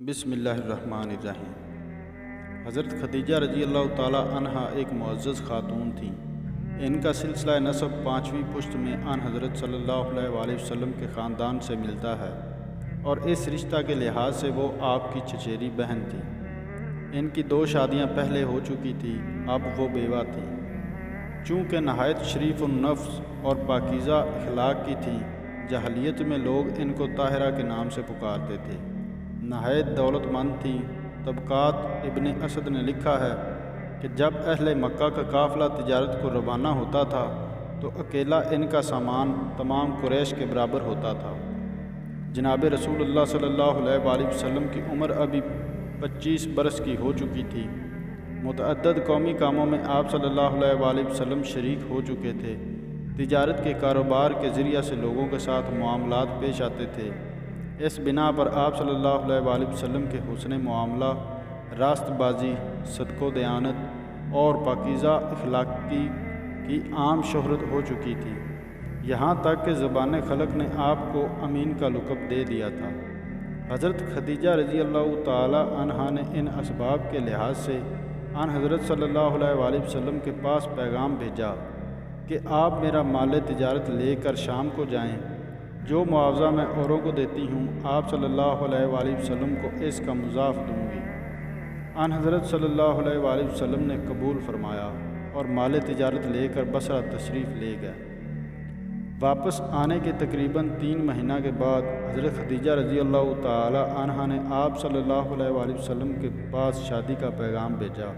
بسم اللہ الرحمن الرحیم۔ حضرت خدیجہ رضی اللہ تعالیٰ عنہا ایک معزز خاتون تھیں۔ ان کا سلسلہ نسب 5ویں پشت میں آن حضرت صلی اللہ علیہ وآلہ وسلم کے خاندان سے ملتا ہے اور اس رشتہ کے لحاظ سے وہ آپ کی چچیری بہن تھی۔ ان کی 2 شادیاں پہلے ہو چکی تھی، اب وہ بیوہ تھیں۔ چونکہ نہایت شریف النفس اور پاکیزہ اخلاق کی تھیں، جاہلیت میں لوگ ان کو طاہرہ کے نام سے پکارتے تھے۔ نہایت دولت مند تھیں۔ طبقات ابن اسد نے لکھا ہے کہ جب اہل مکہ کا قافلہ تجارت کو روانہ ہوتا تھا تو اکیلا ان کا سامان تمام قریش کے برابر ہوتا تھا۔ جناب رسول اللہ صلی اللہ علیہ وآلہ وسلم کی عمر ابھی 25 برس کی ہو چکی تھی۔ متعدد قومی کاموں میں آپ صلی اللہ علیہ وآلہ وسلم شریک ہو چکے تھے۔ تجارت کے کاروبار کے ذریعہ سے لوگوں کے ساتھ معاملات پیش آتے تھے۔ اس بنا پر آپ صلی اللہ علیہ وآلہ وسلم کے حسن معاملہ، راست بازی، صدق و دیانت اور پاکیزہ اخلاقی کی عام شہرت ہو چکی تھی، یہاں تک کہ زبان خلق نے آپ کو امین کا لقب دے دیا تھا۔ حضرت خدیجہ رضی اللہ تعالی عنہا نے ان اسباب کے لحاظ سے آن حضرت صلی اللہ علیہ وآلہ وسلم کے پاس پیغام بھیجا کہ آپ میرا مال تجارت لے کر شام کو جائیں، جو معاوضہ میں اوروں کو دیتی ہوں آپ صلی اللہ علیہ وآلہ وسلم کو اس کا مضاف دوں گی۔ آن حضرت صلی اللہ علیہ وآلہ وسلم نے قبول فرمایا اور مال تجارت لے کر بصرہ تشریف لے گئے۔ واپس آنے کے تقریباً 3 مہینہ کے بعد حضرت خدیجہ رضی اللہ تعالی عنہا نے آپ صلی اللہ علیہ وآلہ وسلم کے پاس شادی کا پیغام بھیجا۔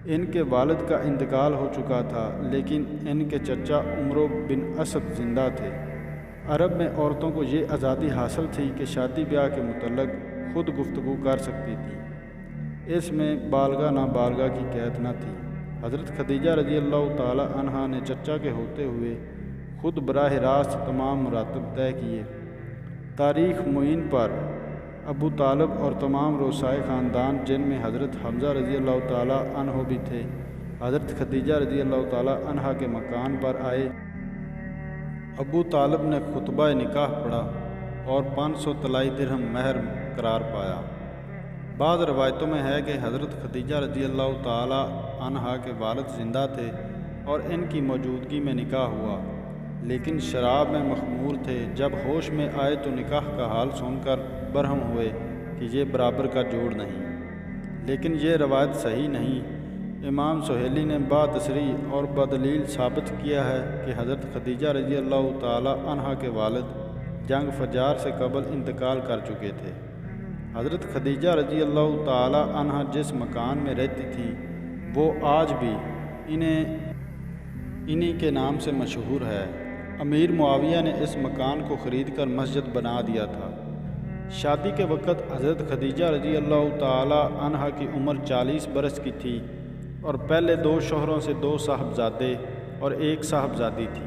ان کے والد کا انتقال ہو چکا تھا، لیکن ان کے چچا عمرو بن اسد زندہ تھے۔ عرب میں عورتوں کو یہ آزادی حاصل تھی کہ شادی بیاہ کے متعلق خود گفتگو کر سکتی تھی، اس میں بالغہ نابالغہ کی قید نہ تھی۔ حضرت خدیجہ رضی اللہ تعالی عنہا نے چچا کے ہوتے ہوئے خود براہ راست تمام مراتب طے کیے۔ تاریخ معین پر ابو طالب اور تمام روسائے خاندان، جن میں حضرت حمزہ رضی اللہ تعالی عنہ بھی تھے، حضرت خدیجہ رضی اللہ تعالی عنہا کے مکان پر آئے۔ ابو طالب نے خطبہ نکاح پڑھا اور 500 طلائی درہم مہر قرار پایا۔ بعض روایتوں میں ہے کہ حضرت خدیجہ رضی اللہ تعالی عنہا کے والد زندہ تھے اور ان کی موجودگی میں نکاح ہوا، لیکن شراب میں مخمور تھے۔ جب ہوش میں آئے تو نکاح کا حال سن کر برہم ہوئے کہ یہ برابر کا جوڑ نہیں، لیکن یہ روایت صحیح نہیں۔ امام سہیلی نے باتصریح اور بدلیل ثابت کیا ہے کہ حضرت خدیجہ رضی اللہ تعالی عنہا کے والد جنگ فجار سے قبل انتقال کر چکے تھے۔ حضرت خدیجہ رضی اللہ تعالی عنہا جس مکان میں رہتی تھیں وہ آج بھی انہی کے نام سے مشہور ہے۔ امیر معاویہ نے اس مکان کو خرید کر مسجد بنا دیا تھا۔ شادی کے وقت حضرت خدیجہ رضی اللہ تعالی عنہا کی عمر 40 برس کی تھی اور پہلے 2 شوہروں سے 2 صاحبزادے اور 1 صاحبزادی تھی۔